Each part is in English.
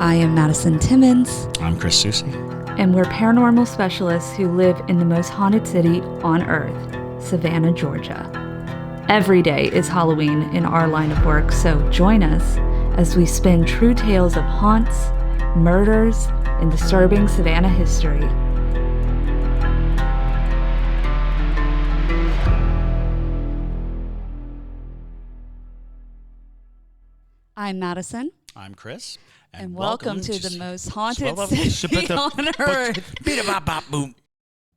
I am Madison Timmons. I'm Chris Susie. And we're paranormal specialists who live in the most haunted city on earth, Savannah, Georgia. Every day is Halloween in our line of work, so join us as we spin true tales of haunts, murders, and disturbing Savannah history. I'm Madison. I'm Chris. And welcome to the most haunted city on earth.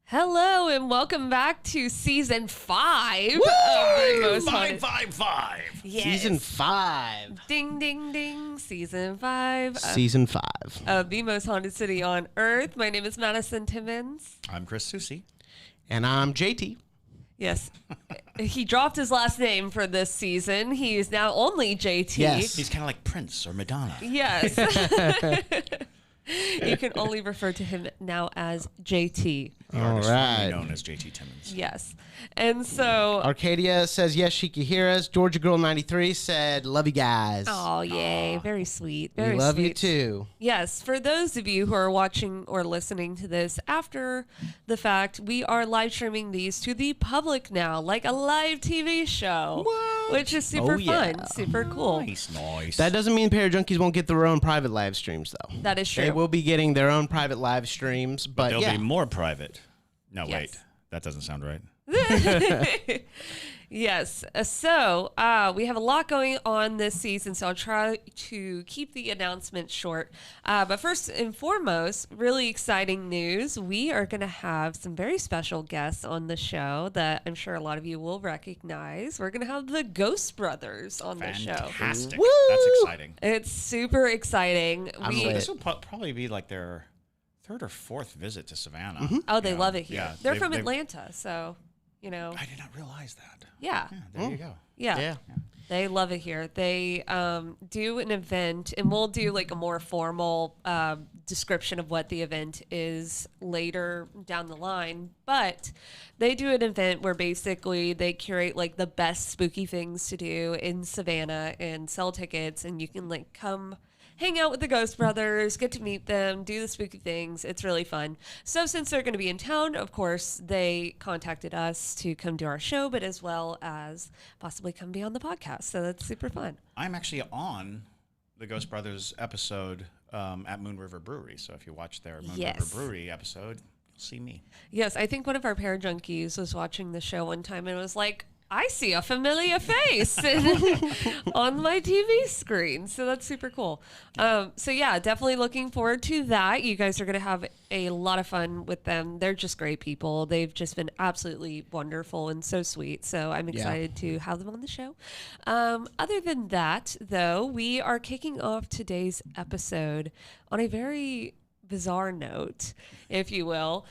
Hello, and welcome back to Season 5 of the Most Haunted. 5. Yes. Season 5. Ding, ding, ding. Season 5. Season 5. Of the Most Haunted City on Earth. My name is Madison Timmons. I'm Chris Susie. And I'm JT. Yes. He dropped his last name for this season. He is now only JT. Yes. He's kind of like Prince or Madonna. Yes. You can only refer to him now as JT. The artist formerly known as JT Timmons. Yes. And so Arcadia says, yes, she can hear us. Georgia Girl 93 said, love you guys. oh, yay. Very sweet. Very we love sweet. you too. Yes, for those of you who are watching or listening to this after the fact, we are live streaming these to the public now, like a live TV show, which is super fun, super cool. Nice. That doesn't mean Parajunkies won't get their own private live streams, though. That is true. They will be getting their own private live streams, but They'll yeah. be more private. No, Yes. wait. That doesn't sound right. Yes. So we have a lot going on this season, so I'll try to keep the announcement short. But first and foremost, really exciting news. We are going to have some very special guests on the show that I'm sure a lot of you will recognize. We're going to have the Ghost Brothers on the show. Fantastic. Woo! That's exciting. It's super exciting. I'm lit. This will probably be like their third or fourth visit to Savannah. Mm-hmm. Oh, they You know, love it here. yeah, They're from Atlanta, so, you know. I did not realize that. Yeah. Yeah, there you go. Yeah. Yeah. They love it here. They do an event, and we'll do like a more formal description of what the event is later down the line. But they do an event where basically they curate like the best spooky things to do in Savannah and sell tickets, and you can like come hang out with the Ghost Brothers, get to meet them, do the spooky things. It's really fun. So since they're going to be in town, of course, they contacted us to come to our show, but as well as possibly come be on the podcast. So that's super fun. I'm actually on the Ghost Brothers episode at Moon River Brewery. So if you watch their Moon Yes. River Brewery episode, you'll see me. Yes, I think one of our Parajunkies was watching the show one time and was like, I see a familiar face on my TV screen. So that's super cool. So yeah, definitely looking forward to that. You guys are going to have a lot of fun with them. They're just great people. They've just been absolutely wonderful and so sweet. So I'm excited to have them on the show. Other than that, though, we are kicking off today's episode on a very bizarre note, if you will.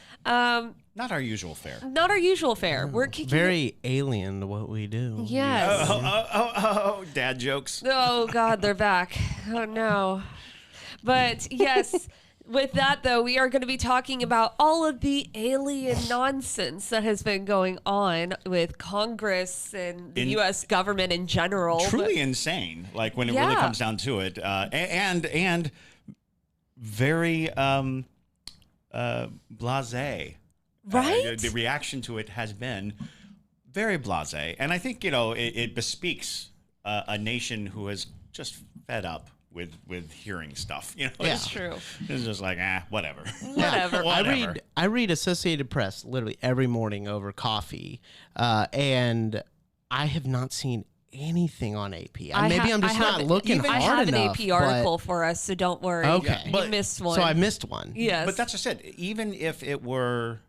Not our usual fare. Not our usual fare. We're kicking Very alien to what we do. Yes. Oh, dad jokes. Oh, God, they're back. Oh, no. But, yes, with that, though, we are going to be talking about all of the alien nonsense that has been going on with Congress and the U.S. government in general. Truly insane, like when it really comes down to it. And very blasé. Right? The reaction to it has been very blasé. And I think, it bespeaks a nation who is just fed up with hearing stuff. It's true. It's just like, whatever. Whatever. I read Associated Press literally every morning over coffee, and I have not seen anything on AP. Maybe I'm just not looking hard enough. I have an AP article for us, so don't worry. Okay. You missed one. So I missed one. Yes. But that's just it. Even if it were,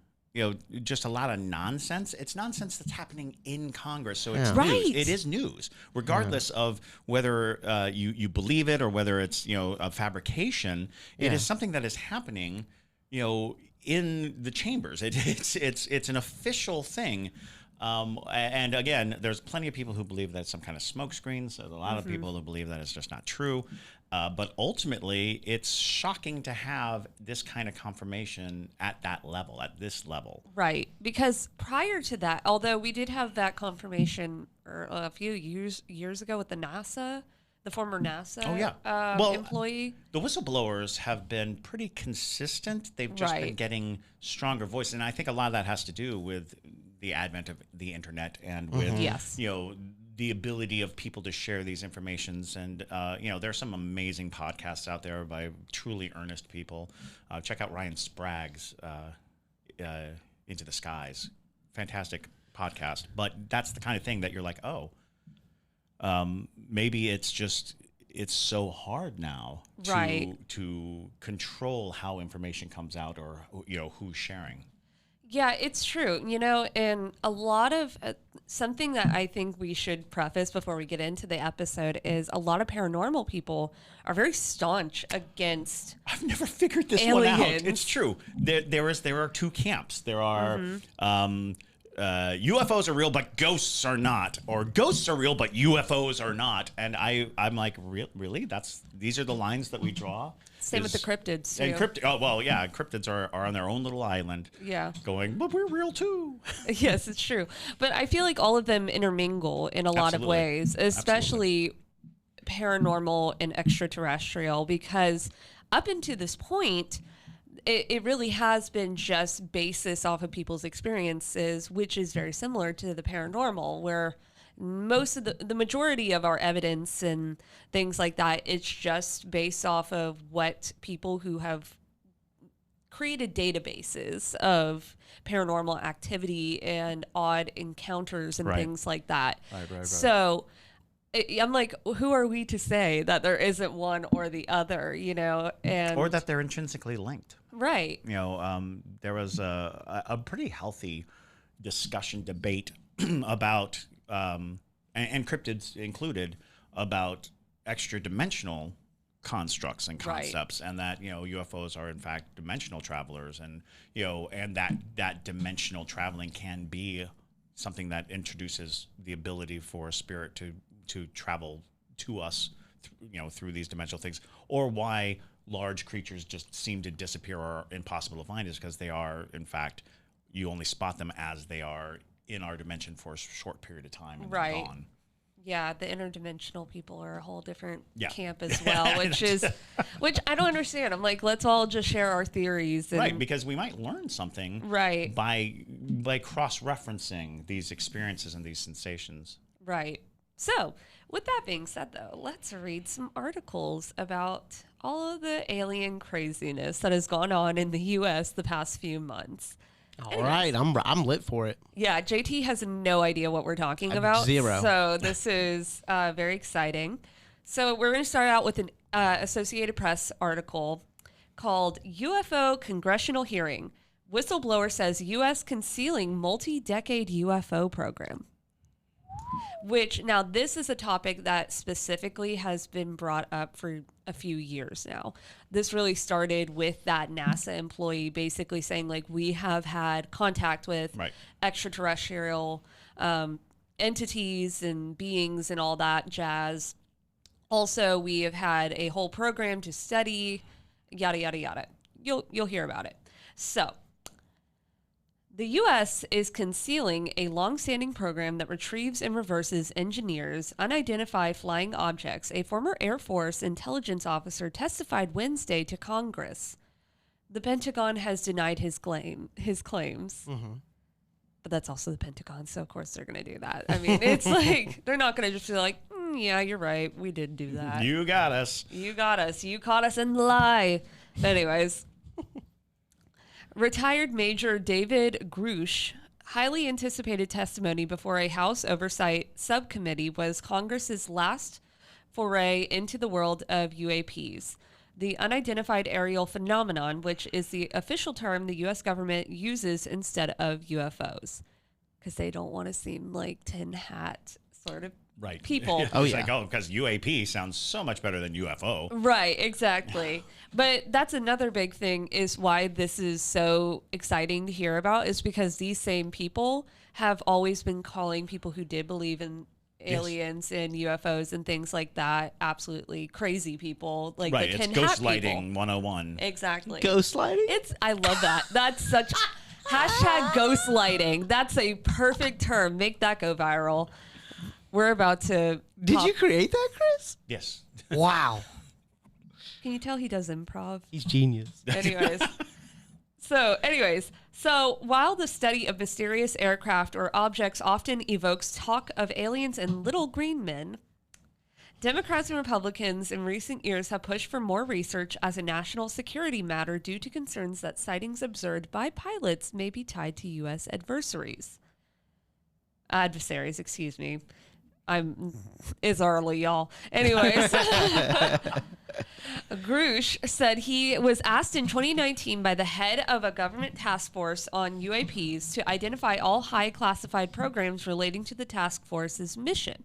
just a lot of nonsense, it's nonsense that's happening in Congress. So it's Right. news. It is news, regardless of whether you believe it or whether it's, a fabrication. It is something that is happening, in the chambers. It's an official thing. And again, there's plenty of people who believe that it's some kind of smokescreen. So there's a lot of people who believe that it's just not true. But ultimately, it's shocking to have this kind of confirmation at that level, at this level. Right. Because prior to that, although we did have that confirmation a few years ago with the NASA the former NASA Well, employee. The whistleblowers have been pretty consistent. They've just been Right. getting stronger voice, and I think a lot of that has to do with the advent of the internet and with Yes. the ability of people to share these informations. And there's some amazing podcasts out there by truly earnest people. Check out Ryan Sprague's Into the Skies, fantastic podcast. But that's the kind of thing that you're like, maybe it's so hard now to control how information comes out, or who's sharing. Yeah, it's true. And a lot of something that I think we should preface before we get into the episode is a lot of paranormal people are very staunch against. I've never figured this aliens. one out. It's true. There are two camps. There are UFOs are real, but ghosts are not, or ghosts are real, but UFOs are not. And I'm like, really? These are the lines that we draw. Same with the cryptids, too. And cryptids are on their own little island. Yeah. Going, but we're real too. Yes, it's true. But I feel like all of them intermingle in a lot of ways, especially paranormal and extraterrestrial, because up until this point, it really has been just basis off of people's experiences, which is very similar to the paranormal, where most of the majority of our evidence and things like that, it's just based off of what people who have created databases of paranormal activity and odd encounters and things like that. Right. So I'm like, who are we to say that there isn't one or the other, and or that they're intrinsically linked. Right. There was a pretty healthy discussion, debate about and cryptids included, about extra-dimensional constructs and concepts, and that UFOs are in fact dimensional travelers, and and that dimensional traveling can be something that introduces the ability for a spirit to travel to us, through these dimensional things, or why large creatures just seem to disappear or are impossible to find is because they are, in fact, you only spot them as they are in our dimension for a short period of time and they're gone. Yeah, the interdimensional people are a whole different camp as well, which I don't understand. I'm like, let's all just share our theories. Right, because we might learn something by cross-referencing these experiences and these sensations. Right. So, with that being said, though, let's read some articles about all of the alien craziness that has gone on in the U.S. the past few months. All right, I'm lit for it. Yeah, JT has no idea what we're talking about. Zero. So this is very exciting. So we're going to start out with an Associated Press article called UFO Congressional Hearing. Whistleblower says U.S. concealing multi-decade UFO program. Which, now this is a topic that specifically has been brought up for a few years now. This really started with that NASA employee basically saying, like, we have had contact with extraterrestrial entities and beings and all that jazz. Also, we have had a whole program to study, yada, yada, yada. You'll hear about it. So, the U.S. is concealing a long-standing program that retrieves and reverses engineers' unidentified flying objects. A former Air Force intelligence officer testified Wednesday to Congress. The Pentagon has denied his claims. Mm-hmm. But that's also the Pentagon, so of course they're going to do that. I mean, it's like, they're not going to just be like, yeah, you're right, we did do that. You got us. You got us. You caught us in the lie. Anyways. Retired Major David Grush, highly anticipated testimony before a House Oversight Subcommittee was Congress's last foray into the world of UAPs, the unidentified aerial phenomenon, which is the official term the U.S. government uses instead of UFOs, because they don't want to seem like tin hat sort of people. Because UAP sounds so much better than UFO. Right, exactly. But that's another big thing is why this is so exciting to hear about, is because these same people have always been calling people who did believe in aliens and UFOs and things like that absolutely crazy people. Like the tin hat people. Gaslighting 101. Exactly. Gaslighting? I love that. That's such hashtag gaslighting. That's a perfect term. Make that go viral. we're about to. Did you create that, Chris? Yes. Wow. Can you tell he does improv? He's genius. Anyways. So while the study of mysterious aircraft or objects often evokes talk of aliens and little green men, Democrats and Republicans in recent years have pushed for more research as a national security matter due to concerns that sightings observed by pilots may be tied to U.S. adversaries, excuse me. It's early, y'all. Anyways, Grush said he was asked in 2019 by the head of a government task force on UAPs to identify all high classified programs relating to the task force's mission.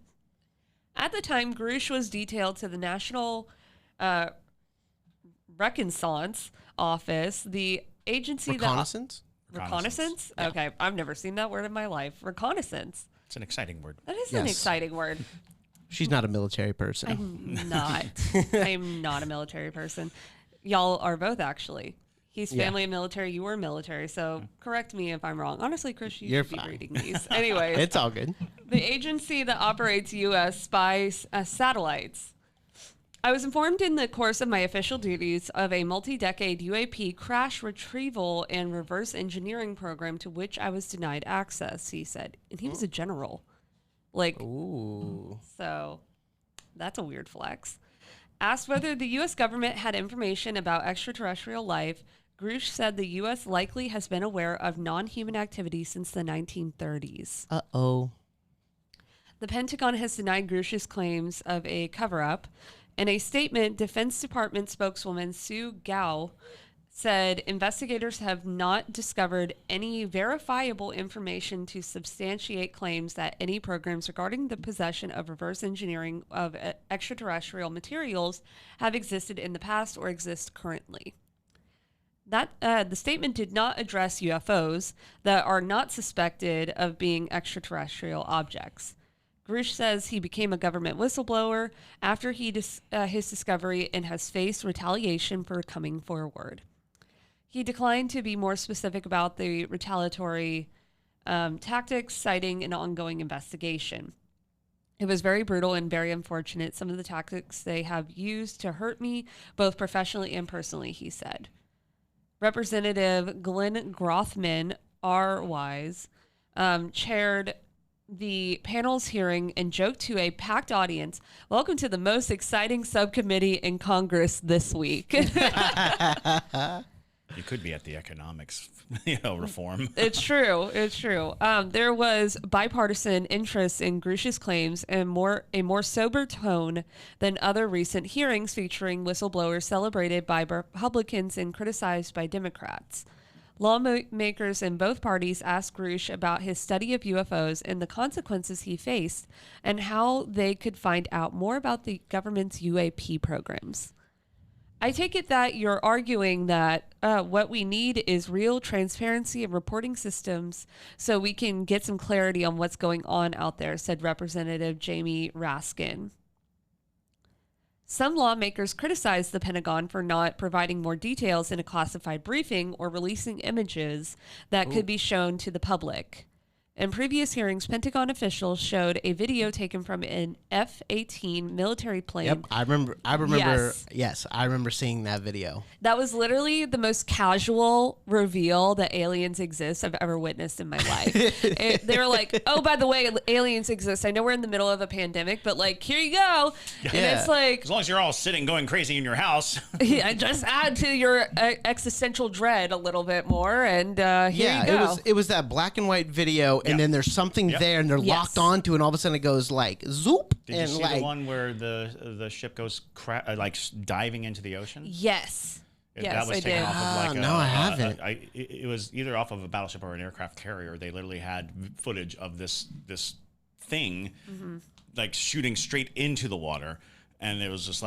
At the time, Grush was detailed to the National Reconnaissance Office, the agency Reconnaissance? Reconnaissance? Yeah. Okay, I've never seen that word in my life. Reconnaissance. It's an exciting word. That is an exciting word. She's not a military person. I'm not. I'm not a military person. Y'all are both, actually. He's family and military. You were military. So correct me if I'm wrong. Honestly, Chris, you should be reading these. Anyways. It's all good. The agency that operates U.S. spy satellites. I was informed in the course of my official duties of a multi-decade UAP crash retrieval and reverse engineering program to which I was denied access, he said. And he was a general. Ooh. So that's a weird flex. Asked whether the U.S. government had information about extraterrestrial life, Grush said the U.S. likely has been aware of non-human activity since the 1930s. Uh-oh. The Pentagon has denied Grush's claims of a cover-up. In a statement, Defense Department spokeswoman Sue Gao said investigators have not discovered any verifiable information to substantiate claims that any programs regarding the possession of reverse engineering of extraterrestrial materials have existed in the past or exist currently. The statement did not address UFOs that are not suspected of being extraterrestrial objects. Grush says he became a government whistleblower after his discovery and has faced retaliation for coming forward. He declined to be more specific about the retaliatory tactics, citing an ongoing investigation. It was very brutal and very unfortunate, some of the tactics they have used to hurt me, both professionally and personally, he said. Representative Glenn Grothman, R-Wise, chaired the panel's hearing and joked to a packed audience, "Welcome to the most exciting subcommittee in Congress this week." You could be at the economics, reform. It's true. It's true. There was bipartisan interest in Grush's claims and a more sober tone than other recent hearings featuring whistleblowers celebrated by Republicans and criticized by Democrats. Lawmakers in both parties asked Grush about his study of UFOs and the consequences he faced and how they could find out more about the government's UAP programs. I take it that you're arguing that what we need is real transparency and reporting systems so we can get some clarity on what's going on out there, said Representative Jamie Raskin. Some lawmakers criticized the Pentagon for not providing more details in a classified briefing or releasing images that could be shown to the public. In previous hearings, Pentagon officials showed a video taken from an F-18 military plane. Yep, I remember. Yes, I remember seeing that video. That was literally the most casual reveal that aliens exist I've ever witnessed in my life. They were like, "Oh, by the way, aliens exist. I know we're in the middle of a pandemic, but here you go." Yeah. And it's like, as long as you're all sitting going crazy in your house. Yeah, just add to your existential dread a little bit more, and here you go. It was that black and white video. And then there's something there, and they're locked onto, and all of a sudden it goes zoop. Did you see the one where the ship goes diving into the ocean? Yes. That was taken off of no, I haven't. It was either off of a battleship or an aircraft carrier. They literally had footage of this thing, shooting straight into the water, and it was just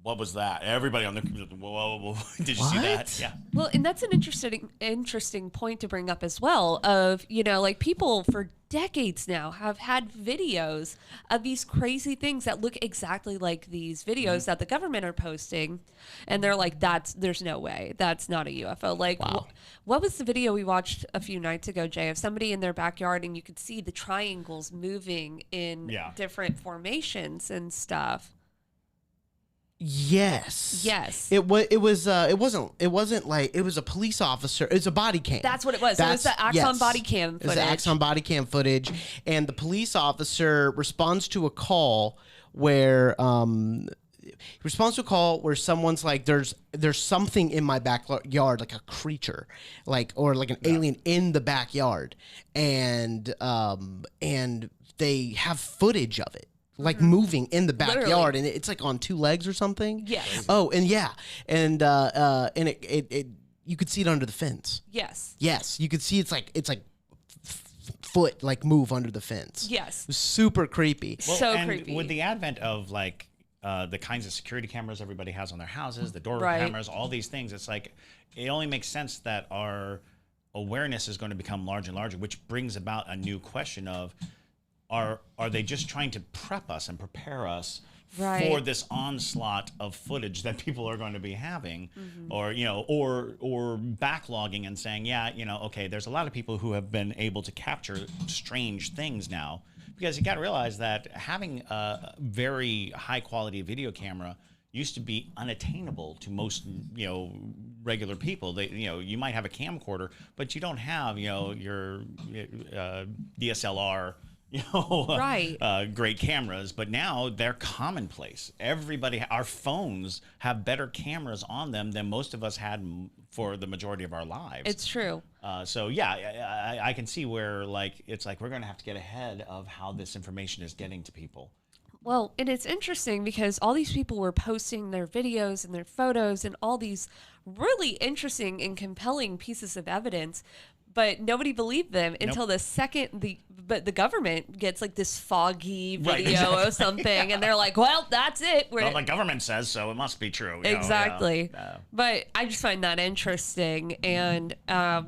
what was that? Everybody on the computer, whoa, did you see that? Yeah. Well, and that's an interesting point to bring up as well of, like people for decades now have had videos of these crazy things that look exactly like these videos that the government are posting. And they're like, there's no way. That's not a UFO. Like, wow. What was the video we watched a few nights ago, Jay, of somebody in their backyard and you could see the triangles moving in different formations and stuff? Yes. It wasn't like it was a police officer. It was a body cam. That's what it was. It was the Axon body cam footage. It was the Axon body cam footage, and the police officer responds to a call where someone's like, there's something in my backyard, like a creature, or an alien in the backyard, and they have footage of it. Like moving in the backyard, literally. And it's like on two legs or something. Yes. Oh, and it you could see it under the fence. Yes. Yes, you could see it's like foot like move under the fence. Yes. It was super creepy. Well, so and creepy. With the advent of like the kinds of security cameras everybody has on their houses, the door cameras, all these things, it's like it only makes sense that our awareness is going to become larger and larger, which brings about a new question of. Are they just trying to prep us and prepare us for this onslaught of footage that people are going to be having, or backlogging and saying, okay, there's a lot of people who have been able to capture strange things now, because you got to realize that having a very high quality video camera used to be unattainable to most, regular people. They, you might have a camcorder, but you don't have, your DSLR. Great cameras, but now they're commonplace. Our phones have better cameras on them than most of us had for the majority of our lives. It's true. I can see where it's like we're going to have to get ahead of how this information is getting to people. Well, and it's interesting because all these people were posting their videos and their photos and all these really interesting and compelling pieces of evidence, but nobody believed them until the second the government gets like this foggy video or something, and they're like, well, that's it. Well, the government says so, it must be true. Exactly. But I just find that interesting, and I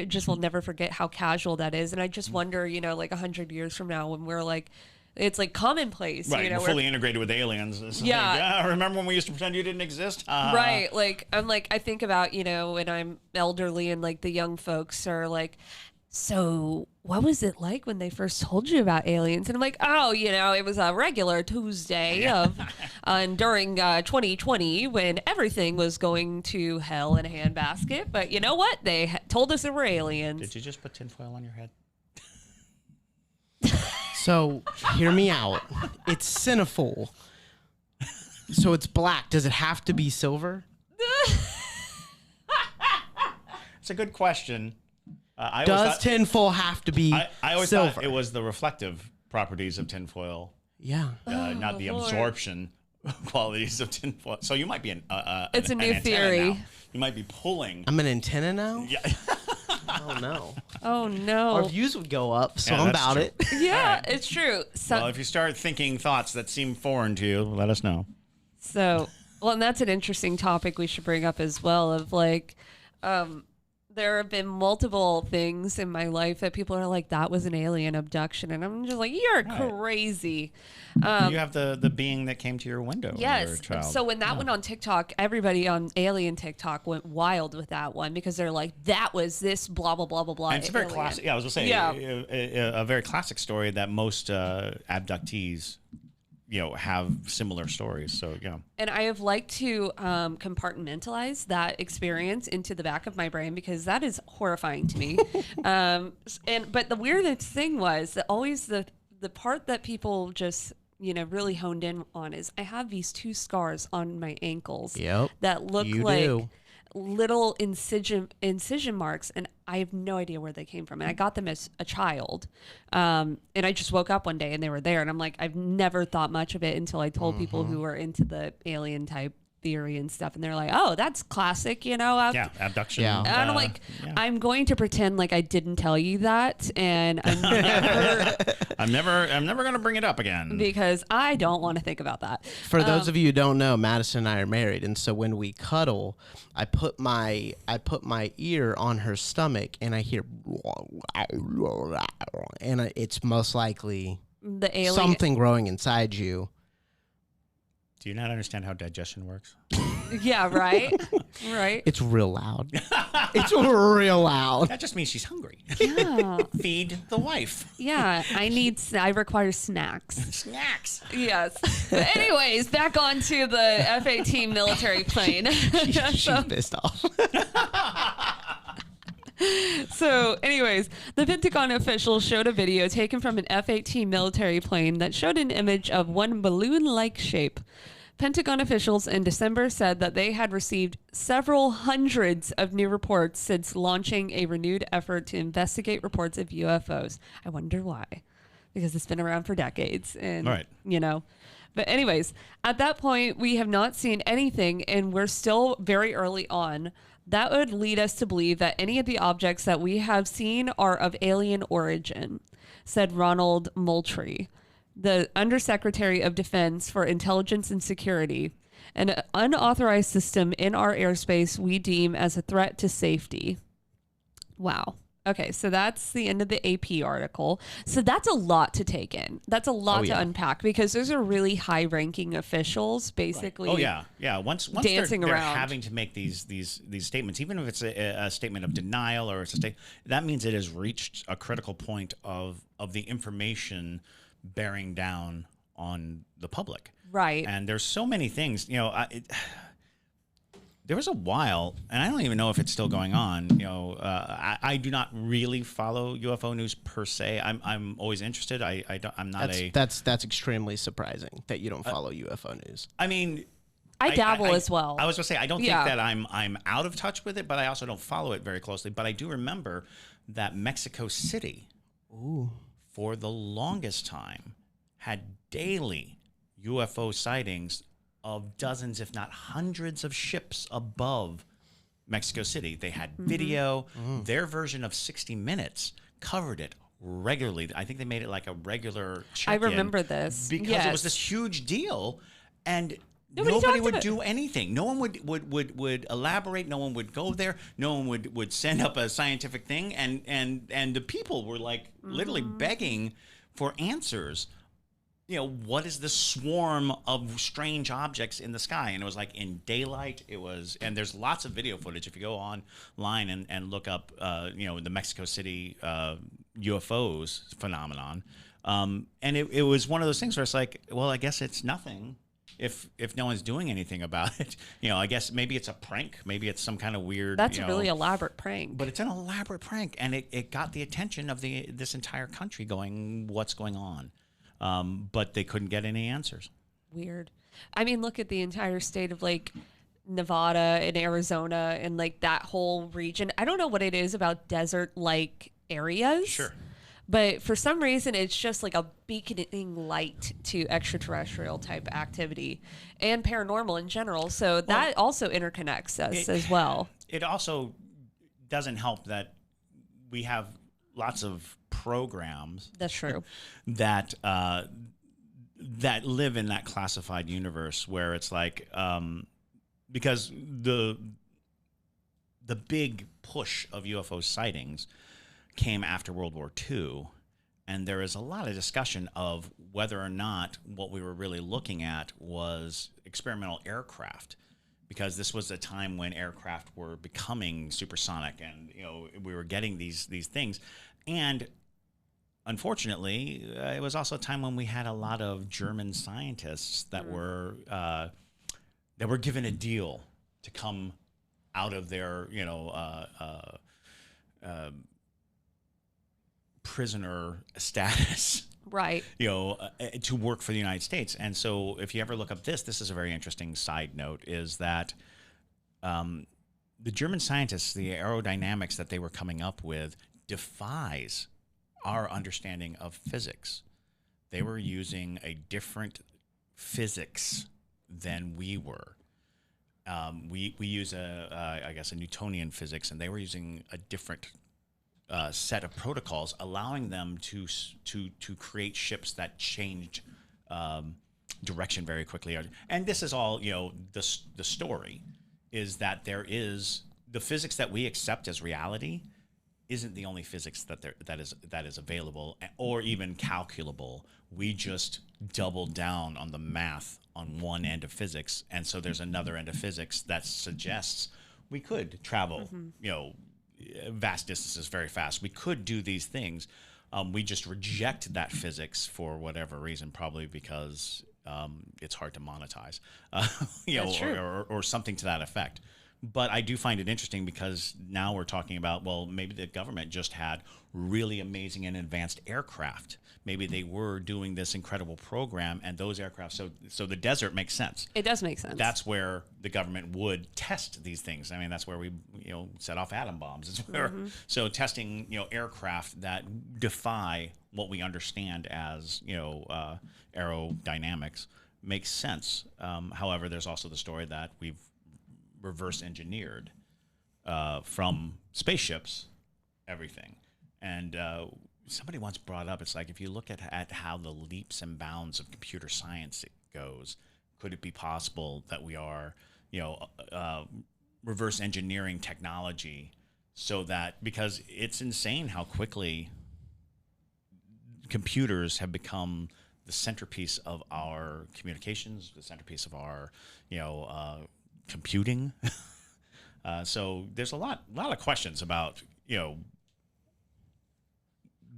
just will never forget how casual that is. And I just wonder, like 100 years from now when we're like, it's like commonplace. Right, we're fully integrated with aliens. It's like, remember when we used to pretend you didn't exist? Right, I think about, when I'm elderly and like the young folks are like, so what was it like when they first told you about aliens? And I'm like, it was a regular Tuesday during 2020 when everything was going to hell in a handbasket. But you know what? They told us there were aliens. Did you just put tinfoil on your head? So, hear me out. It's cinefoil. So it's black. Does it have to be silver? It's a good question. Does tinfoil have to be I always silver? thought it was the reflective properties of tinfoil. Yeah. Not the absorption qualities of tinfoil. So you might be it's a new theory. Now. You might be pulling. I'm an antenna now? Yeah. Oh, no. Oh, no. Our views would go up, so I'm about it. Yeah, it's true. Well, if you start thinking thoughts that seem foreign to you, let us know. So, and that's an interesting topic we should bring up as well of there have been multiple things in my life that people are like, that was an alien abduction. And I'm just like, you're crazy. You have the being that came to your window when you were a child. So when that went on TikTok, everybody on alien TikTok went wild with that one because they're like, that was this blah, blah, blah, blah, blah. And it's a very classic. Yeah, I was going to say, a very classic story that most abductees have similar stories. So, yeah. And I have liked to compartmentalize that experience into the back of my brain because that is horrifying to me. But the weirdest thing was that always the part that people just, really honed in on is I have these two scars on my ankles that look little incision marks, and I have no idea where they came from. And I got them as a child, and I just woke up one day and they were there, and I'm like, I've never thought much of it until I told people who were into the alien type theory and stuff, and they're like, "Oh, that's classic," Yeah, abduction. Yeah. And I'm like, I'm going to pretend like I didn't tell you that, and I'm never going to bring it up again because I don't want to think about that. For those of you who don't know, Madison and I are married, and so when we cuddle, I put my ear on her stomach, and I hear, and it's most likely The alien. something growing inside you. Do you not understand how digestion works? Yeah, right. Right. It's real loud. It's real loud. That just means she's hungry. Yeah. Feed the wife. Yeah. I require snacks. Snacks. Yes. But anyways, back onto the F-18 military plane. She's pissed off. So, anyways, the Pentagon officials showed a video taken from an F-18 military plane that showed an image of one balloon-like shape. Pentagon officials in December said that they had received several hundreds of new reports since launching a renewed effort to investigate reports of UFOs. I wonder why. Because it's been around for decades. And, Right. But anyways, at that point, we have not seen anything, and we're still very early on. That would lead us to believe that any of the objects that we have seen are of alien origin, said Ronald Moultrie, the Undersecretary of Defense for Intelligence and Security, an unauthorized system in our airspace we deem as a threat to safety. Wow. Okay, so that's the end of the AP article. So that's a lot to take in. That's a lot to unpack because those are really high-ranking officials, basically. Oh yeah. Once dancing they're around, having to make these statements, even if it's a statement of denial or it's a state, that means it has reached a critical point of the information bearing down on the public. Right. And there's so many things. There was a while, and I don't even know if it's still going on. I do not really follow UFO news per se. I'm always interested. I'm not That's extremely surprising that you don't follow UFO news. I mean, I dabble as well. I was gonna say I don't think that I'm out of touch with it, but I also don't follow it very closely. But I do remember that Mexico City, for the longest time, had daily UFO sightings of dozens, if not hundreds, of ships above Mexico City. They had video. Their version of 60 Minutes covered it regularly. I think they made it like a regular check-in. I remember this. Because it was this huge deal, and Nobody nobody talked would about do anything. No one would elaborate. No one would go there. No one would send up a scientific thing. And the people were like literally begging for answers. What is the swarm of strange objects in the sky? And it was like in daylight. And there's lots of video footage if you go online and look up, the Mexico City UFOs phenomenon. And it was one of those things where it's like, well, I guess it's nothing if no one's doing anything about it. I guess maybe it's a prank. Maybe it's some kind of weird. That's a really elaborate prank. But it's an elaborate prank, and it got the attention of this entire country going, what's going on? But they couldn't get any answers. Weird. I mean, look at the entire state of like Nevada and Arizona and like that whole region. I don't know what it is about desert-like areas. Sure. But for some reason, it's just like a beaconing light to extraterrestrial type activity and paranormal in general. So that also interconnects us as well. It also doesn't help that we have lots of programs. That's true. that live in that classified universe where it's like because the big push of UFO sightings came after World War II, and there is a lot of discussion of whether or not what we were really looking at was experimental aircraft, because this was a time when aircraft were becoming supersonic, and we were getting these things. And unfortunately, it was also a time when we had a lot of German scientists that were given a deal to come out of their prisoner status, Right. to work for the United States. And so if you ever look up this is a very interesting side note, is that the German scientists, the aerodynamics that they were coming up with defies our understanding of physics. They were using a different physics than we were. we use I guess a Newtonian physics, and they were using a different set of protocols, allowing them to create ships that changed direction very quickly. And this is all, the story is that there is the physics that we accept as reality isn't the only physics that is available or even calculable. We just double down on the math on one end of physics, and so there's another end of physics that suggests we could travel, vast distances very fast. We could do these things. We just reject that physics for whatever reason, probably because it's hard to monetize, That's true. or something to that effect. But I do find it interesting because now we're talking about, well, maybe the government just had really amazing and advanced aircraft. Maybe they were doing this incredible program, and those aircraft. So the desert makes sense. It does make sense. That's where the government would test these things. I mean, that's where we, set off atom bombs. It's where, so testing, aircraft that defy what we understand as, aerodynamics makes sense. However, there's also the story that we've reverse engineered from spaceships everything. And somebody once brought up, it's like, if you look at how the leaps and bounds of computer science goes, could it be possible that we are, reverse engineering technology so that, because it's insane how quickly computers have become the centerpiece of our communications, the centerpiece of our, computing. So there's a lot of questions about,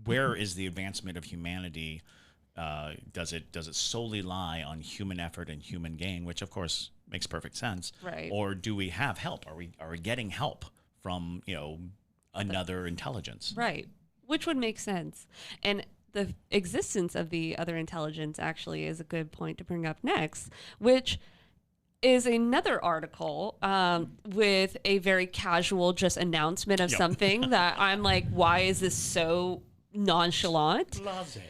where is the advancement of humanity? Does it solely lie on human effort and human gain, which of course makes perfect sense, right? Or do we have help? Are we getting help from another intelligence? Right, which would make sense. And the existence of the other intelligence actually is a good point to bring up next, which is another article with a very casual just announcement of something that I'm like, why is this so nonchalant? Blasé.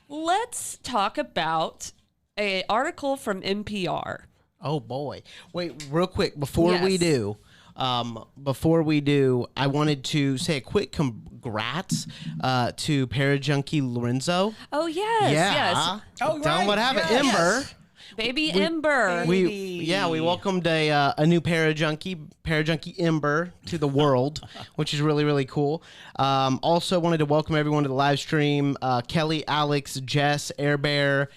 Let's talk about an article from NPR. Oh boy! Wait, real quick before Yes. we do, I wanted to say a quick congrats to Parajunkie Lorenzo. Oh yes, yes, Oh, Tell 'em right, what happened, yes. Ember. baby Ember. We welcomed a new Parajunkie Ember to the world, which is really, really cool. Also wanted to welcome everyone to the live stream. Kelly, Alex, Jess, Air Bear,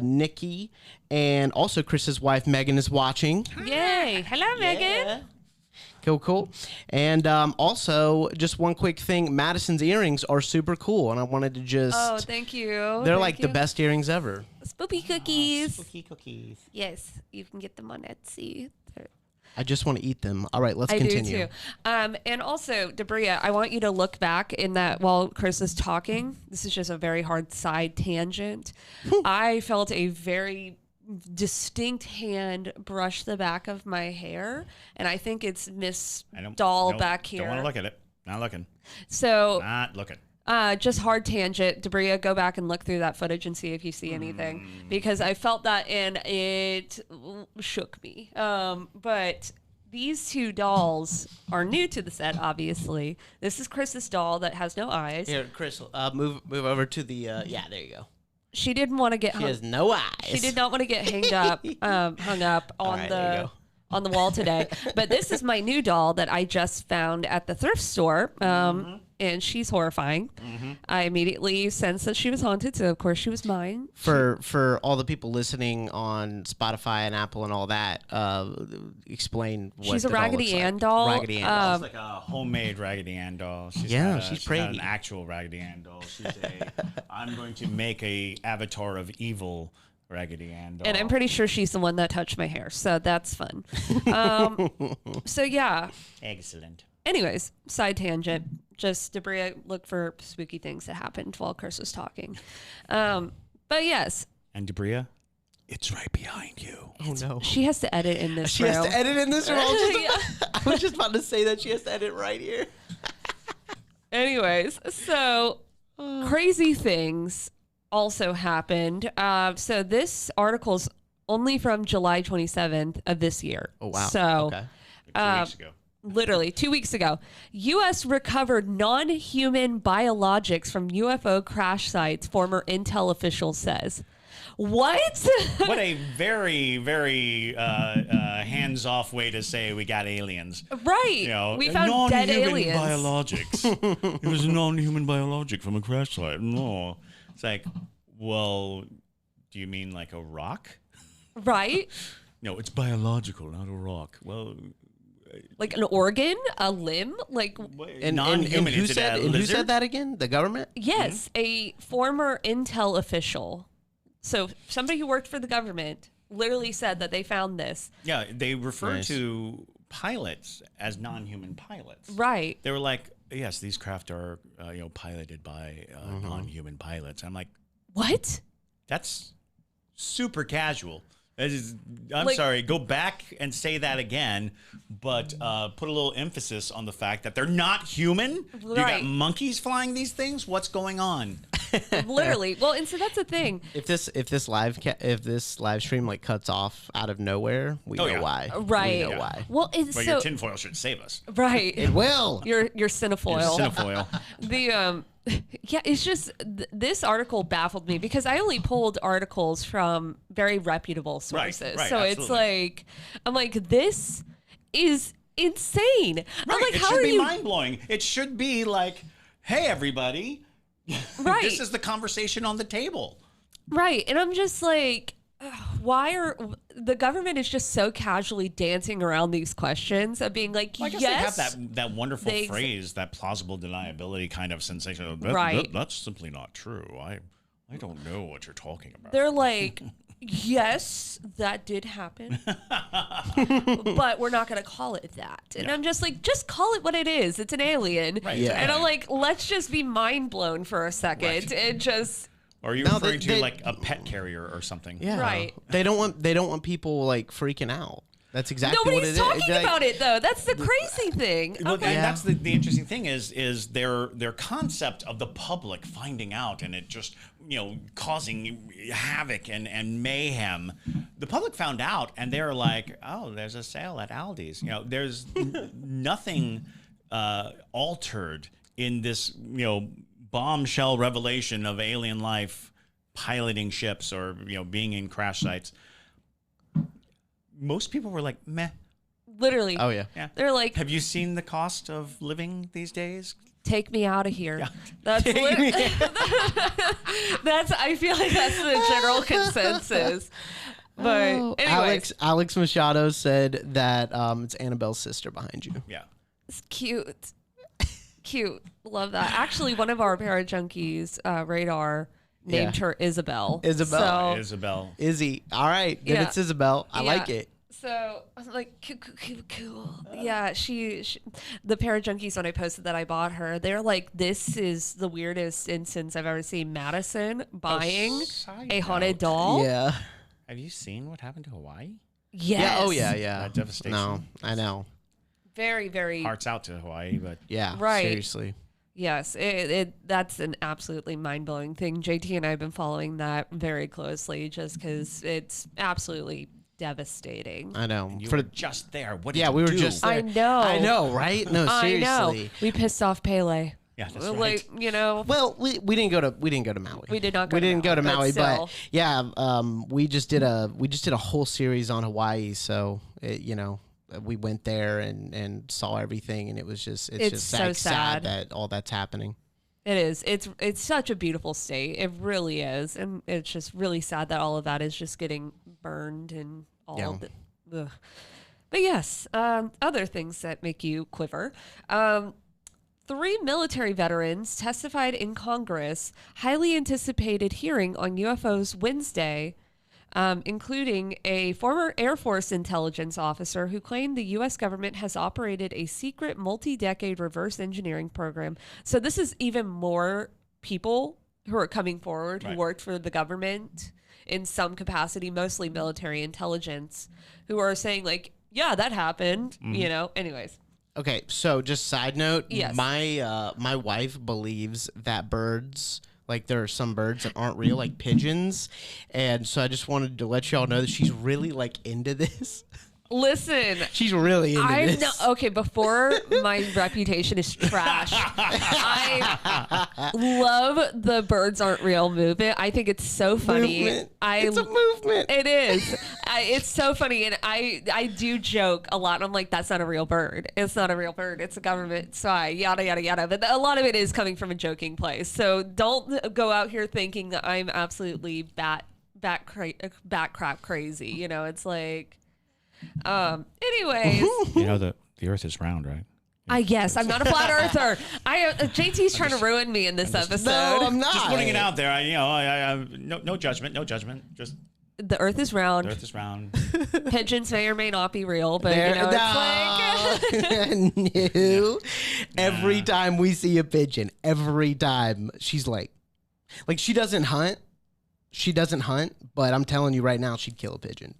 Nikki, and also Chris's wife Megan is watching. Yay! Hello, Megan. Cool. And also, just one quick thing, Madison's earrings are super cool, and I wanted to just... Oh, thank you. They're Thank like you. the best earrings ever. Spoopy cookies. Spooky cookies. Yes, you can get them on Etsy. I just want to eat them. All right, let's I continue. do too. And also, Debria, I want you to look back in that while Chris is talking. This is just a very hard side tangent. I felt a very distinct hand brush the back of my hair, and I think it's Miss Doll back here. Don't want to look at it. Not looking. So, Not looking. just hard tangent. Debria, go back and look through that footage and see if you see anything, because I felt that and it shook me. But these two dolls are new to the set, obviously. This is Chris's doll that has no eyes. Here, Chris, move over to the... yeah, there you go. She didn't want to get She has no eyes. She did not want to get hung up on right, there you go. on the wall today. But this is my new doll that I just found at the thrift store. And she's horrifying. I immediately sensed that she was haunted, so of course she was mine. For all the people listening on Spotify and Apple and all that, explain what She's a the doll Raggedy looks like. Ann doll. Raggedy Ann doll. It's like a homemade Raggedy Ann doll. She's Yeah, not she's not pretty. an actual Raggedy Ann doll. She's I'm going to make a avatar of evil Raggedy Ann doll. And I'm pretty sure she's the one that touched my hair, so that's fun. So yeah. Excellent. Anyways, side tangent. Just Debria, look for spooky things that happened while Chris was talking. But yes, And Debria, it's right behind you. Oh no. she has to edit in this She room. has to edit in this room. Yeah. I was just about to say that she has to edit right here. Anyways, so crazy things also happened. So this article's only from July 27th of this year. Oh, wow. So, Okay. 2 weeks ago. literally 2 weeks ago, U.S. recovered non-human biologics from UFO crash sites, former Intel official says. What? What a very, very hands-off way to say we got aliens. Right. You know, We found dead non-human aliens. biologics. It was a non-human biologic from a crash site. No, it's like, well, do you mean like a rock? Right. No, it's biological, not a rock. Well, Like an organ, a limb, like And non-human. who Is it a said, and who lizard? said that again? The government? yes, a former Intel official. So somebody who worked for the government literally said that they found this. Yeah, they refer Nice. to pilots as non-human pilots. Right. They were like, yes, these craft are piloted by non-human pilots. I'm like, What? that's super casual. That is, I'm Like- sorry, go back and say that again, but put a little emphasis on the fact that they're not human. You got Right. monkeys flying these things? What's going on? Literally. Well, and so that's the thing. If this live stream like cuts off out of nowhere, we Oh, know yeah. why. Right. We know why. Well, it's Well, so your tinfoil should save us. right. It will. Your cinefoil. Cinefoil. The yeah, it's just this article baffled me because I only pulled articles from very reputable Right, sources. right, so it's absolutely. like I'm like, this is insane. I'm Right. like, It how should are be you mind-blowing. It should be like, hey, everybody. right? This is the conversation on the table. Right. And I'm just like, why are the government is just so casually dancing around these questions of being like, Well, I guess yes, they have that wonderful they- phrase, that plausible deniability kind of sensation. Right. That's simply not true. I don't know what you're talking about. they're like, yes, that did happen, but we're not going to call it that. And Yeah. I'm just like, just call it what it is. It's an alien. Right, Yeah. And I'm like, let's just be mind blown for a second Right. and just, Or are you No, referring they- to like a pet carrier or something? Yeah. Right. They don't want people like freaking out. That's exactly what it nobody's is. talking Like, about it though. That's the crazy thing. Well, I'm like, and Yeah. that's the interesting thing is their concept of the public finding out and it just causing havoc and mayhem. The public found out and they're like, oh, there's a sale at Aldi's. There's nothing altered in this bombshell revelation of alien life piloting ships or being in crash sites. Most people were like, meh. literally. Oh yeah. Yeah. They're like, Have you seen the cost of living these days? take me out of here. Yeah. That's that's. I feel like that's the general consensus. But Oh, anyways, Alex Machado said that it's Annabelle's sister behind you. Yeah. it's cute, cute. Love that. Actually, one of our Parajunkies radar named Yeah. her Isabel. Isabel. So, Isabel. Izzy. All right. Then Yeah. it's Isabel. I Yeah. like it. So I was like, cool. Yeah, she the Parajunkies, when I posted that I bought her, they're like, this is the weirdest instance I've ever seen Madison buying side a haunted note. doll. Yeah. Have you seen what happened to Hawaii? Yes. Yeah. Oh yeah. Yeah. That devastation. No, I know. Very, very. Hearts out to Hawaii, but Yeah. Right. Seriously. Yes, that's an absolutely mind-blowing thing. JT and I have been following that very closely just because it's absolutely devastating. I know. you For were just there. What did yeah, you we were do? just there. I know. I know, right? No, I know. seriously. We pissed off Pele. Yeah, that's right. Like, Well, we didn't go to Maui. We did not go We to didn't go to Maui, Maui, but but still. yeah, we just did a whole series on Hawaii. So we went there and saw everything, and it's just so like, sad. that all that's happening. it is. It's such a beautiful state. It really is, and it's just really sad that all of that is just getting burned and all. Yeah. Ugh. But yes, other things that make you quiver. 3 military veterans testified in Congress, highly anticipated hearing on UFOs Wednesday, including a former Air Force intelligence officer who claimed the U.S. government has operated a secret multi-decade reverse engineering program. So this is even more people who are coming forward who Right. worked for the government in some capacity, mostly military intelligence, who are saying like, yeah, that happened, anyways. Okay, so just side note, Yes. my wife believes that birds Like there are some birds that aren't real, like pigeons. And so I just wanted to let y'all know that she's really like into this. Listen, She's really into this. not okay. Before my reputation is trash, I love the birds aren't real movement. I think it's so funny. It's a movement. It is. It's so funny, and I do joke a lot. I'm like, that's not a real bird. It's not a real bird. It's a government spy. Yada yada yada. But a lot of it is coming from a joking place. So don't go out here thinking that I'm absolutely bat crap crazy. You know, it's like. Anyways, You know the Earth is round, right? I guess I'm not a flat earther. JT's trying to ruin me in this episode. No, I'm not. Just putting it out there. I no judgment, no judgment. Just The Earth is round. the Earth is round. Pigeons may or may not be real, but There- you know, it's like No. Every time we see a pigeon, every time she's like she doesn't hunt. She doesn't hunt, but I'm telling you right now, she'd kill a pigeon.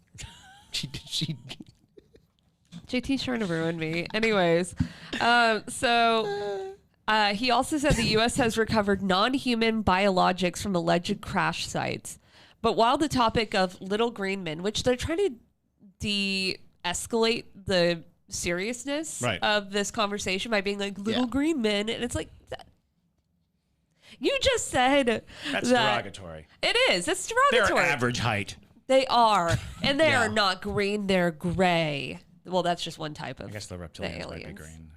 She JT's trying to ruin me. Anyways, he also said the U.S. has recovered non-human biologics from alleged crash sites. But while the topic of little green men, which they're trying to de-escalate the seriousness of this conversation by being like little green men, and it's like you just said That's that derogatory. it is. It's They're derogatory. average height. They are, and they Yeah. are not green. They're gray. Well, that's just one type of. I guess the reptilians might be aliens. green.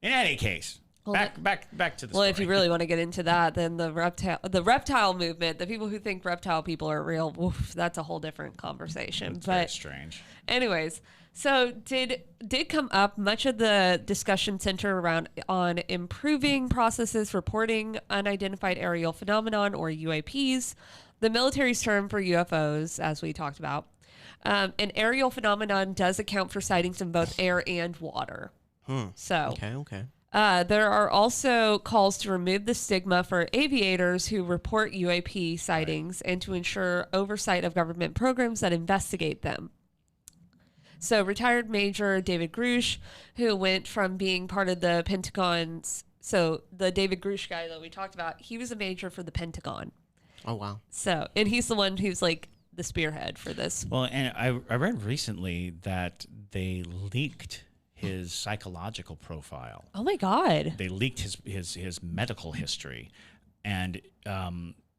In any case, Well, back to the Well, story. if you really want to get into that, then the reptile movement, the people who think reptile people are real, oof, that's a whole different conversation. It's very But strange. anyways, so did come up. Much of the discussion centered around on improving processes reporting unidentified aerial phenomenon or UAPs, the military's term for UFOs, as we talked about. An aerial phenomenon does account for sightings in both air and water. So Okay. there are also calls to remove the stigma for aviators who report UAP sightings and to ensure oversight of government programs that investigate them. So retired Major David Grush, who went from being part of the Pentagon's, so the David Grush guy that we talked about, he was a major for the Pentagon. Oh wow. So, and he's the one who's like the spearhead for this. Well, and I read recently that they leaked his psychological profile. Oh my God. They leaked his medical history, and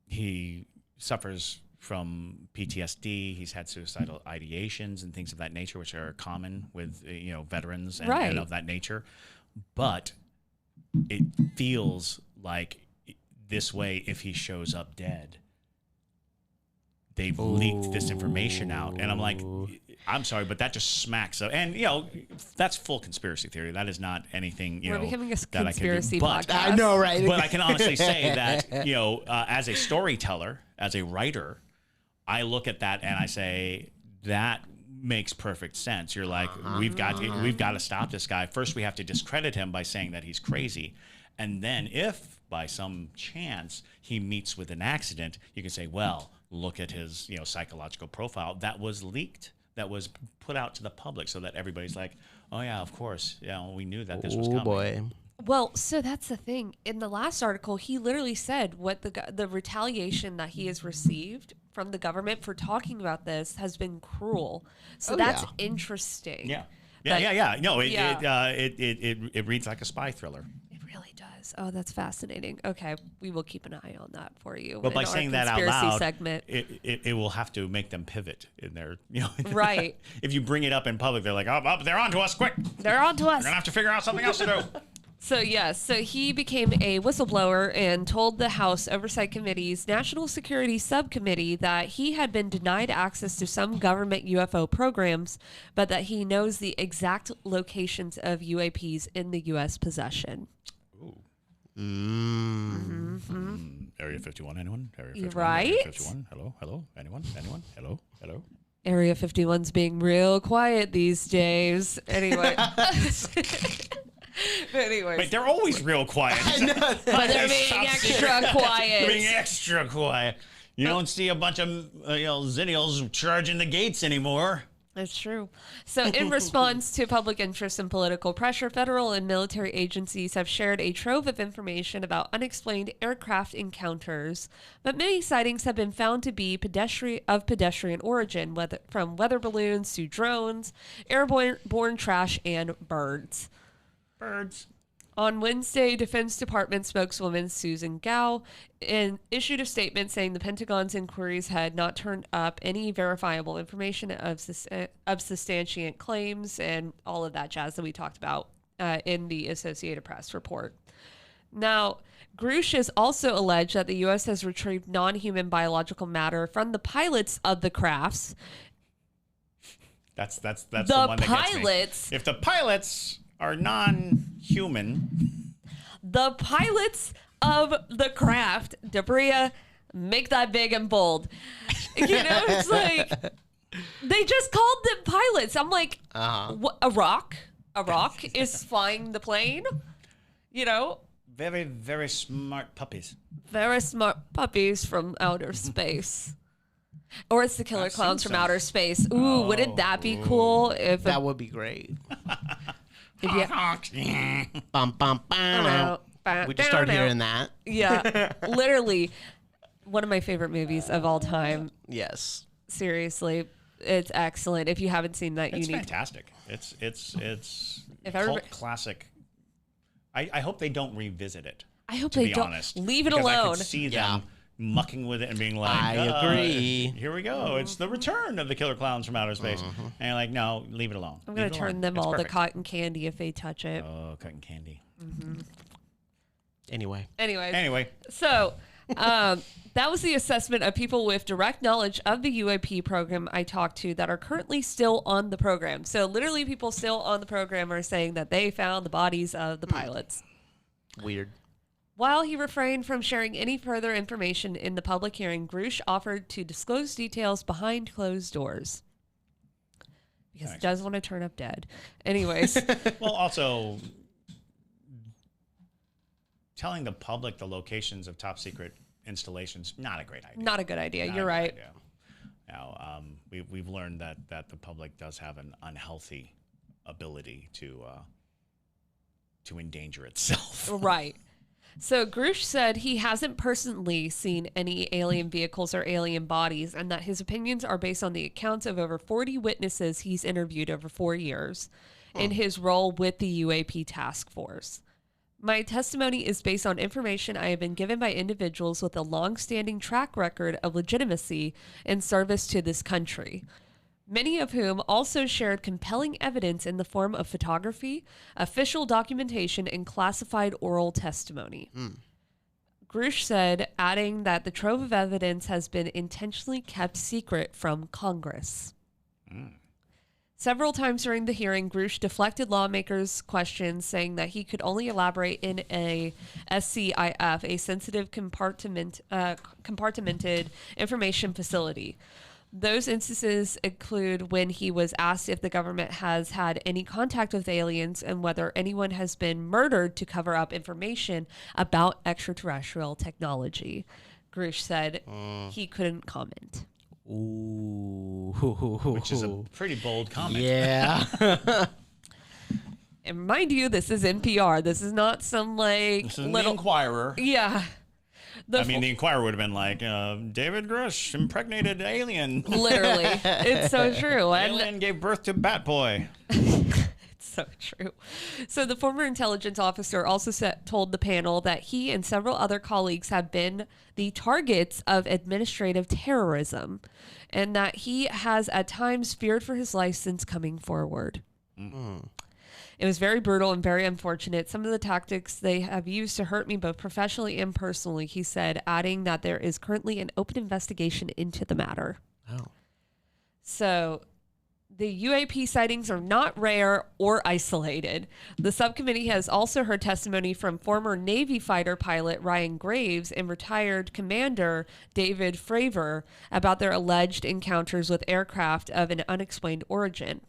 he suffers from PTSD. He's had suicidal ideations and things of that nature, which are common with veterans and of that nature. But it feels like this way if he shows up dead. They've leaked this information out, and I'm like, I'm sorry, but that just smacks of, and that's full conspiracy theory. That is not anything We're becoming a that I can do. conspiracy But podcast. I know, right? but I can honestly say that as a storyteller, as a writer, I look at that and I say that makes perfect sense. You're like, we've got to stop this guy. First, we have to discredit him by saying that he's crazy, and then if by some chance he meets with an accident, you can say, well, look at his psychological profile that was leaked, that was put out to the public, so that everybody's like, oh yeah, of course, we knew that this was coming. Oh boy. Well, so that's the thing. In the last article, he literally said what the retaliation that he has received from the government for talking about this has been cruel. So that's interesting. Yeah. That- No, Yeah. it reads like a spy thriller. It really does. Oh, that's fascinating. Okay, we will keep an eye on that for you. But by in our saying that out conspiracy loud, segment. it will have to make them pivot in their, Right. If you bring it up in public, they're like, oh, they're on to us, quick. They're on to us. We're gonna have to figure out something else to do. So he became a whistleblower and told the House Oversight Committee's National Security Subcommittee that he had been denied access to some government UFO programs, but that he knows the exact locations of UAPs in the U.S. possession. Ooh. Area 51, anyone? Area 51, Right? Area 51, hello, anyone, hello. Area 51's being real quiet these days. Anyway. But anyways. Wait, they're always real quiet. But they're being extra quiet. They're being extra quiet. You don't see a bunch of zennials charging the gates anymore. That's true. So, in response to public interest and political pressure, federal and military agencies have shared a trove of information about unexplained aircraft encounters, but many sightings have been found to be pedestrian origin, whether from weather balloons to drones, airborne trash, and birds. Birds. On Wednesday, Defense Department spokeswoman Susan Gao issued a statement saying the Pentagon's inquiries had not turned up any verifiable information of substantiate claims and all of that jazz that we talked about in the Associated Press report. Now, Grush has also alleged that the U.S. has retrieved non-human biological matter from the pilots of the crafts. That's the one that pilots. Gets me. If the pilots are non-human, the pilots of the craft, Debria, make that big and bold. You know, it's like they just called them pilots. I'm like, what, a rock is flying the plane. You know, very, very smart puppies. Very smart puppies from outer space. Or it's the killer clowns from outer space. Ooh, wouldn't that be cool? If that would be great. Bum, bum, bum. We just start hearing that. Yeah, literally one of my favorite movies of all time. Yes, seriously, it's excellent. If you haven't seen that, it's you need. Fantastic. It's cult classic. I hope they don't revisit it. I hope to they be don't honest, leave it because alone. I could see them mucking with it and being like, I agree. Here we go. It's the return of the killer clowns from outer space. And you're like, no, leave it alone. I'm going to turn them all to cotton candy if they touch it. Oh, cotton candy. Anyway. So that was the assessment of people with direct knowledge of the UAP program I talked to that are currently still on the program. So literally people still on the program are saying that they found the bodies of the pilots. Weird. While he refrained from sharing any further information in the public hearing, Grush offered to disclose details behind closed doors. Because he does want to turn up dead. Anyways. Well, also, telling the public the locations of top secret installations, not a great idea. Not a good idea. You're right. Idea. Now, we've learned that the public does have an unhealthy ability to endanger itself. Right. So Grush said he hasn't personally seen any alien vehicles or alien bodies, and that his opinions are based on the accounts of over 40 witnesses he's interviewed over 4 years in his role with the UAP task force. My testimony is based on information I have been given by individuals with a long-standing track record of legitimacy and service to this country, many of whom also shared compelling evidence in the form of photography, official documentation, and classified oral testimony. Grush said, adding that the trove of evidence has been intentionally kept secret from Congress. Several times during the hearing, Grush deflected lawmakers' questions, saying that he could only elaborate in a SCIF, a sensitive compartmented information facility. Those instances include when he was asked if the government has had any contact with aliens and whether anyone has been murdered to cover up information about extraterrestrial technology. Grush said he couldn't comment. Ooh. Which is a pretty bold comment. Yeah. And mind you, this is NPR. This is not some This is the Inquirer. Yeah. The Inquirer would have been like, David Grush impregnated alien. Literally. It's so true. Alien gave birth to Bat Boy. It's so true. So the former intelligence officer also told the panel that he and several other colleagues have been the targets of administrative terrorism and that he has at times feared for his life since coming forward. It was very brutal and very unfortunate. Some of the tactics they have used to hurt me both professionally and personally, he said, adding that there is currently an open investigation into the matter. Oh. So the UAP sightings are not rare or isolated. The subcommittee has also heard testimony from former Navy fighter pilot Ryan Graves and retired commander David Fravor about their alleged encounters with aircraft of an unexplained origin.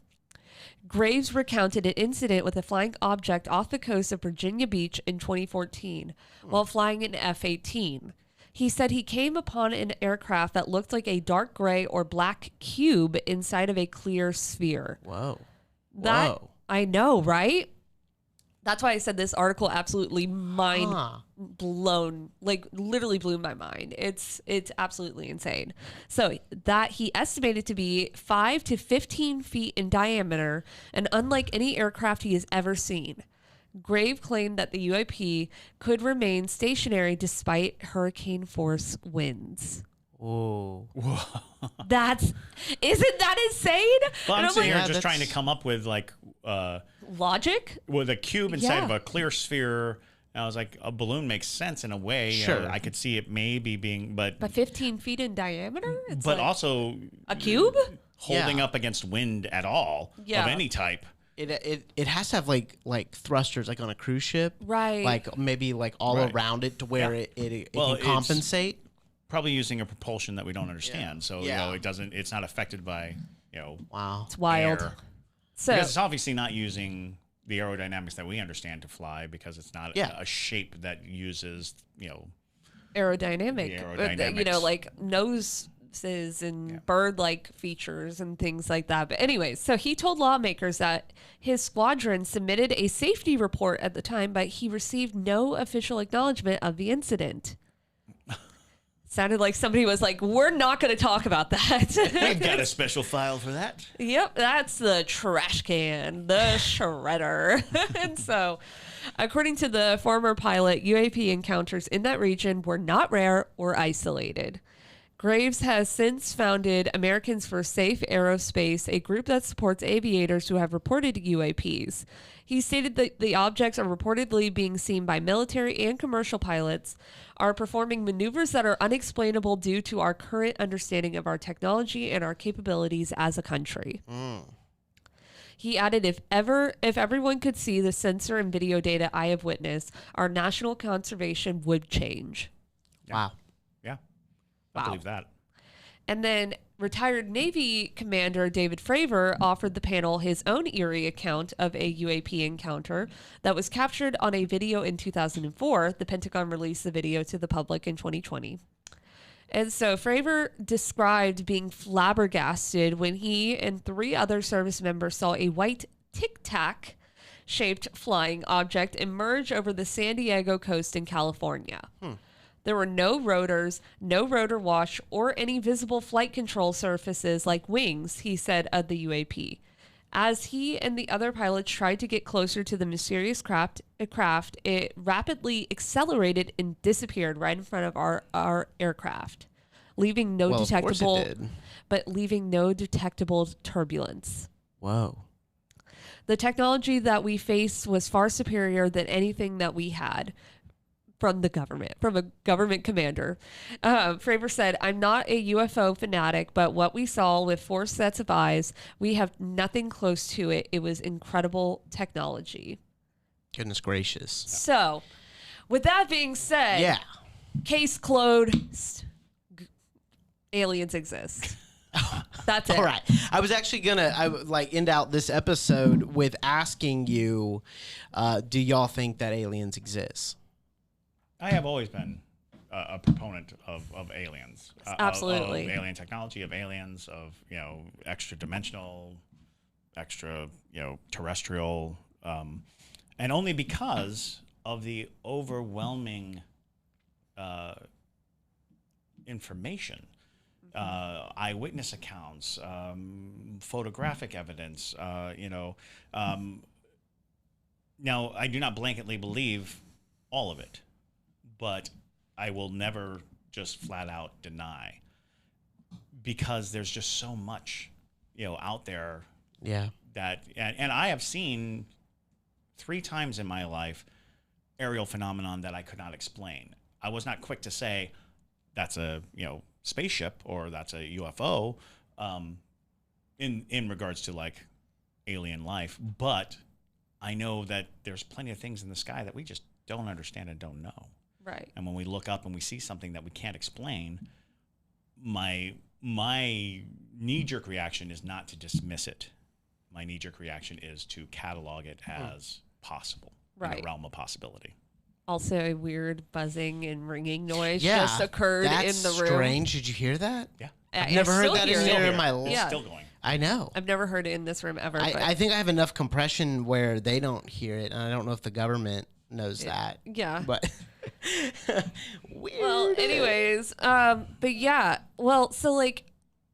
Graves recounted an incident with a flying object off the coast of Virginia Beach in 2014 while flying an F-18. He said he came upon an aircraft that looked like a dark gray or black cube inside of a clear sphere. Whoa. That Whoa. I know, right? That's why I said this article absolutely mind blown, like literally blew my mind. It's absolutely insane. So that he estimated to be 5 to 15 feet in diameter, and unlike any aircraft he has ever seen. Grave claimed that the UAP could remain stationary despite hurricane force winds. Whoa. Isn't that insane? Well, I'm And sitting here yeah, just trying to that's- come up with like logic? with a cube inside Yeah. of a clear sphere. And I was like, a balloon makes sense in a way. Sure. I could see it maybe being, but 15 feet in diameter? It's like also a cube? holding Yeah. up against wind at all Yeah. of any type. It has to have like thrusters like on a cruise ship, Right. Like maybe like all Right. around it to where Yeah. it Well, can compensate. Probably using a propulsion that we don't understand. So, Yeah. it's not affected by, Wow. It's wild. air. So Because it's obviously not using the aerodynamics that we understand to fly, because it's not Yeah. a shape that uses, aerodynamic, The aerodynamics. you know, like noses and bird-like features and things like that. But anyways, so he told lawmakers that his squadron submitted a safety report at the time, but he received no official acknowledgement of the incident. Sounded like somebody was like, we're not going to talk about that. we've got a special file for that. Yep, that's the trash can, the shredder. And so, according to the former pilot, UAP encounters in that region were not rare or isolated. Graves has since founded Americans for Safe Aerospace, a group that supports aviators who have reported UAPs. He stated that the objects are reportedly being seen by military and commercial pilots, are performing maneuvers that are unexplainable due to our current understanding of our technology and our capabilities as a country. He added, if everyone could see the sensor and video data I have witnessed, our national conservation would change. Wow. Yeah. I Wow. believe that. And then retired Navy Commander David Fravor offered the panel his own eerie account of a UAP encounter that was captured on a video in 2004. The Pentagon released the video to the public in 2020. And so Fravor described being flabbergasted when he and 3 other service members saw a white tic-tac shaped flying object emerge over the San Diego coast in California. There were no rotors, no rotor wash, or any visible flight control surfaces like wings, he said of the UAP. As he and the other pilots tried to get closer to the mysterious craft, it rapidly accelerated and disappeared right in front of our aircraft, leaving no Well, of course it detectable, did. but leaving no detectable turbulence. Whoa. The technology that we faced was far superior than anything that we had. From a government commander. Fravor said, I'm not a UFO fanatic, but what we saw with 4 sets of eyes, we have nothing close to it. It was incredible technology. Goodness gracious. So, with that being said, Yeah. case closed. Aliens exist. That's it. All right. I was actually gonna end out this episode with asking you, do y'all think that aliens exist? I have always been a proponent of aliens. Absolutely. Of alien technology, of aliens, of, extra dimensional, extra, terrestrial, and only because of the overwhelming information. Eyewitness accounts, photographic evidence, Now, I do not blanketly believe all of it, but I will never just flat out deny, because there's just so much, out there Yeah. that, and I have seen 3 times in my life aerial phenomenon that I could not explain. I was not quick to say that's a, spaceship or that's a UFO, in regards to like alien life, but I know that there's plenty of things in the sky that we just don't understand and don't know. Right. And when we look up and we see something that we can't explain, my knee-jerk reaction is not to dismiss it. My knee-jerk reaction is to catalog it as possible, in Right. the realm of possibility. Also, a weird buzzing and ringing noise Yeah, just occurred that's in the room. strange. Did you hear that? Yeah. I've never heard that in there in my life. Yeah. Still going. I know. I've never heard it in this room ever. but I think I have enough compression where they don't hear it, and I don't know if the government knows that. yeah. But weird. Well, anyways, but yeah, well, so like,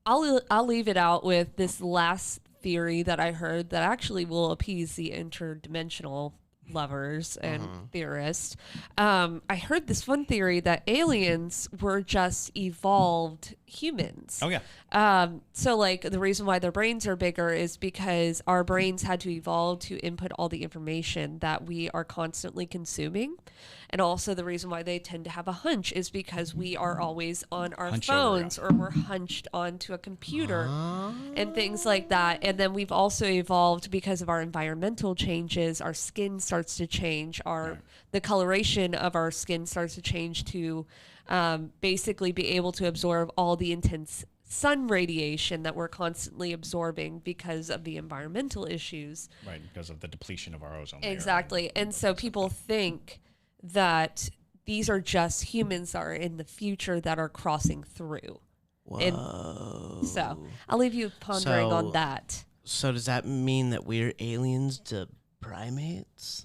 I'll leave it out with this last theory that I heard that actually will appease the interdimensional lovers and theorists. I heard this one theory that aliens were just evolved humans. Oh yeah. So like the reason why their brains are bigger is because our brains had to evolve to input all the information that we are constantly consuming. And also the reason why they tend to have a hunch is because we are always on our Hunch over, phones or we're hunched onto a computer and things like that. And then we've also evolved because of our environmental changes. Our skin starts to change. The coloration of our skin starts to change to basically be able to absorb all the intense sun radiation that we're constantly absorbing because of the environmental issues. Right, because of the depletion of our ozone layer. Exactly. And so people think that these are just humans that are in the future that are crossing through. Whoa. So I'll leave you pondering So- on that. So does that mean that we're aliens to primates?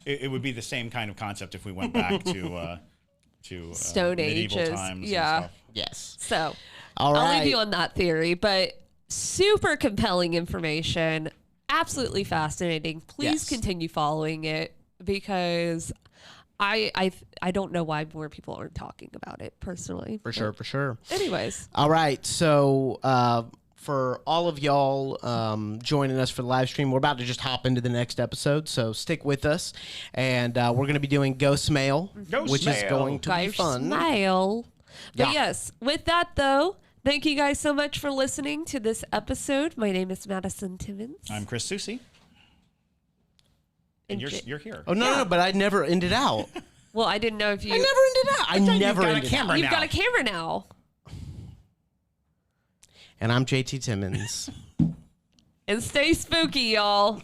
It would be the same kind of concept if we went back to Stone medieval Ages, times. yeah. And stuff. Yes. So All I'll right. leave you on that theory, but super compelling information, absolutely fascinating. Please Yes. continue following it because I don't know why more people aren't talking about it personally. For sure, for sure. Anyways, All right, so for all of y'all joining us for the live stream, we're about to just hop into the next episode, so stick with us. And we're going to be doing Ghost Mail, Ghost which is Mail. going to be guys, fun. smile. But Yeah. yes, with that though, thank you guys so much for listening to this episode. My name is Madison Timmons. I'm Chris Susi. And And you're here. Oh, no, but I never ended out. Well, I didn't know if you. I never ended out. I never got a ended camera. out. You've now. got a camera now. And I'm JT Timmons. And stay spooky, y'all.